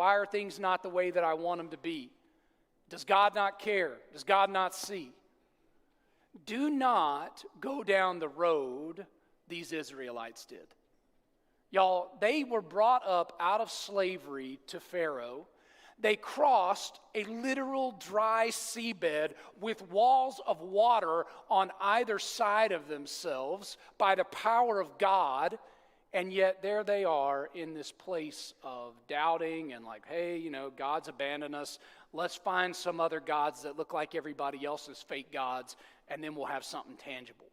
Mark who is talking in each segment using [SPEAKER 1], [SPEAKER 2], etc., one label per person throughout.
[SPEAKER 1] Why are things not the way that I want them to be? Does God not care? Does God not see? Do not go down the road these Israelites did. Y'all, they were brought up out of slavery to Pharaoh. They crossed a literal dry seabed with walls of water on either side of themselves by the power of God. And yet there they are in this place of doubting and like, hey, God's abandoned us. Let's find some other gods that look like everybody else's fake gods, and then we'll have something tangible.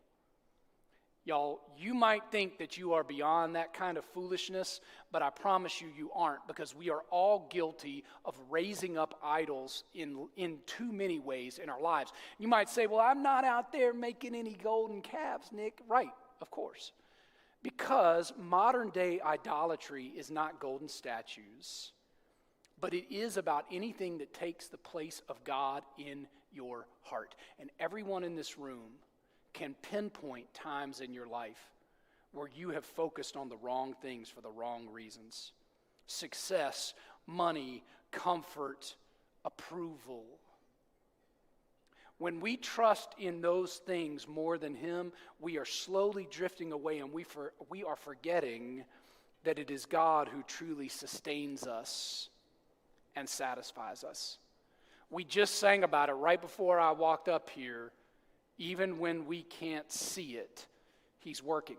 [SPEAKER 1] Y'all, you might think that you are beyond that kind of foolishness, but I promise you, you aren't, because we are all guilty of raising up idols in too many ways in our lives. You might say, well, I'm not out there making any golden calves, Nick. Right, of course. Because modern day idolatry is not golden statues, but it is about anything that takes the place of God in your heart. And everyone in this room can pinpoint times in your life where you have focused on the wrong things for the wrong reasons. Success, money, comfort, approval. When we trust in those things more than Him, we are slowly drifting away, and we are forgetting that it is God who truly sustains us and satisfies us. We just sang about it right before I walked up here. Even when we can't see it, He's working.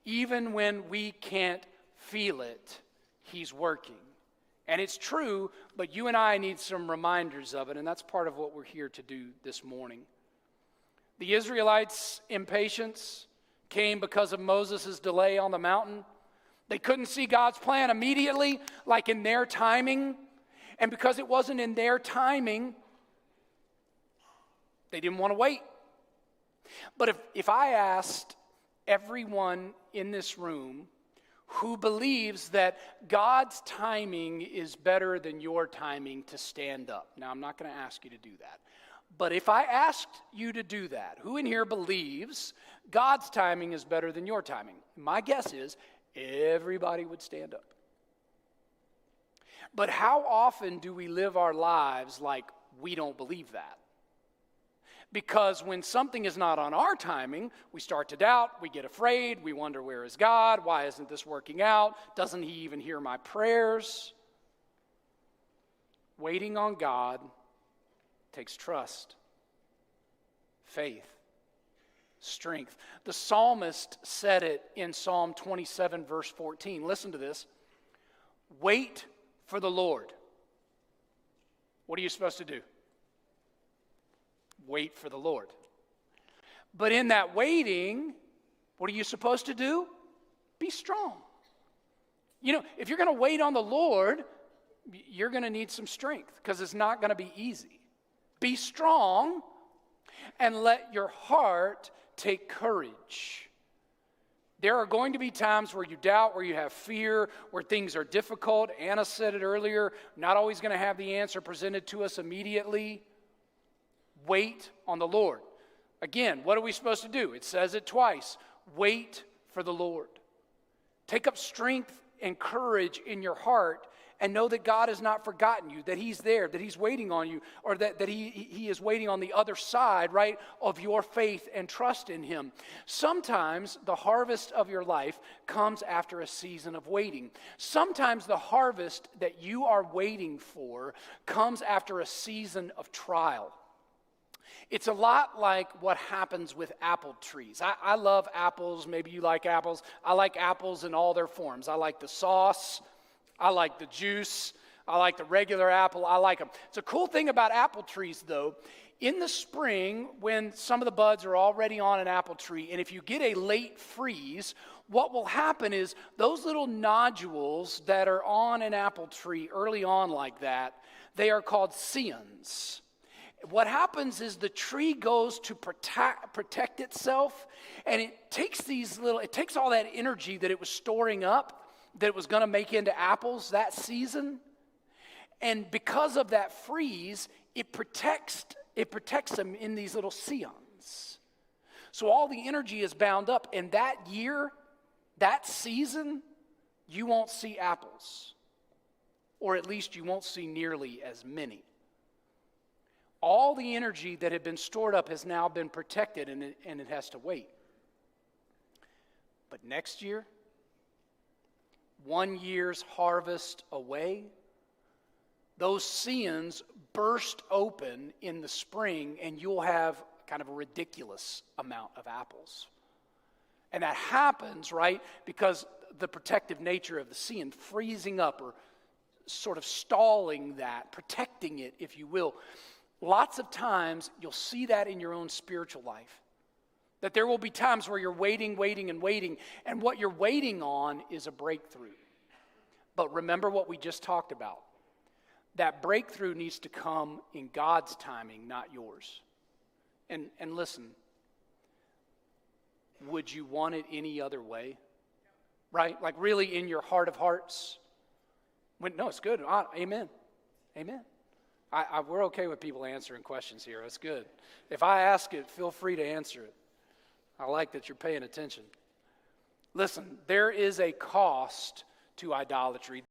[SPEAKER 1] Even when we can't feel it, He's working. And it's true, but you and I need some reminders of it, and that's part of what we're here to do this morning. The Israelites' impatience came because of Moses' delay on the mountain. They couldn't see God's plan immediately, like in their timing. And because it wasn't in their timing, they didn't want to wait. But if I asked everyone in this room who believes that God's timing is better than your timing to stand up. Now, I'm not going to ask you to do that. But if I asked you to do that, who in here believes God's timing is better than your timing? My guess is everybody would stand up. But how often do we live our lives like we don't believe that? Because when something is not on our timing, we start to doubt, we get afraid, we wonder, where is God? Why isn't this working out? Doesn't He even hear my prayers? Waiting on God takes trust, faith, strength. The psalmist said it in Psalm 27, verse 14. Listen to this. Wait for the Lord. What are you supposed to do? Wait for the Lord. But in that waiting, what are you supposed to do? Be strong. If you're going to wait on the Lord, you're going to need some strength because it's not going to be easy. Be strong and let your heart take courage. There are going to be times where you doubt, where you have fear, where things are difficult. Anna said it earlier, not always going to have the answer presented to us immediately. Wait on the Lord. Again, what are we supposed to do? It says it twice. Wait for the Lord. Take up strength and courage in your heart and know that God has not forgotten you, that He's there, that He's waiting on you, or that he is waiting on the other side, right, of your faith and trust in Him. Sometimes the harvest of your life comes after a season of waiting. Sometimes the harvest that you are waiting for comes after a season of trial. It's a lot like what happens with apple trees. I love apples. Maybe you like apples. I like apples in all their forms. I like the sauce. I like the juice. I like the regular apple. I like them. It's a cool thing about apple trees, though. In the spring, when some of the buds are already on an apple tree, and if you get a late freeze, what will happen is those little nodules that are on an apple tree early on like that, they are called scions. What happens is the tree goes to protect itself, and it takes all that energy that it was storing up, that it was going to make into apples that season, and because of that freeze, it protects them in these little scions. So all the energy is bound up, and that year, that season, you won't see apples. or at least you won't see nearly as many. All the energy that had been stored up has now been protected, and it has to wait. But next year, 1 year's harvest away, those scions burst open in the spring, and you'll have kind of a ridiculous amount of apples. And that happens, right, because the protective nature of the scion freezing up or sort of stalling that, protecting it, if you will. Lots of times you'll see that in your own spiritual life. That there will be times where you're waiting, and what you're waiting on is a breakthrough. But remember what we just talked about. That breakthrough needs to come in God's timing, not yours. And listen, would you want it any other way? Right? Like really in your heart of hearts? No, it's good. Amen. Amen. We're okay with people answering questions here. That's good. If I ask it, feel free to answer it. I like that you're paying attention. Listen, there is a cost to idolatry.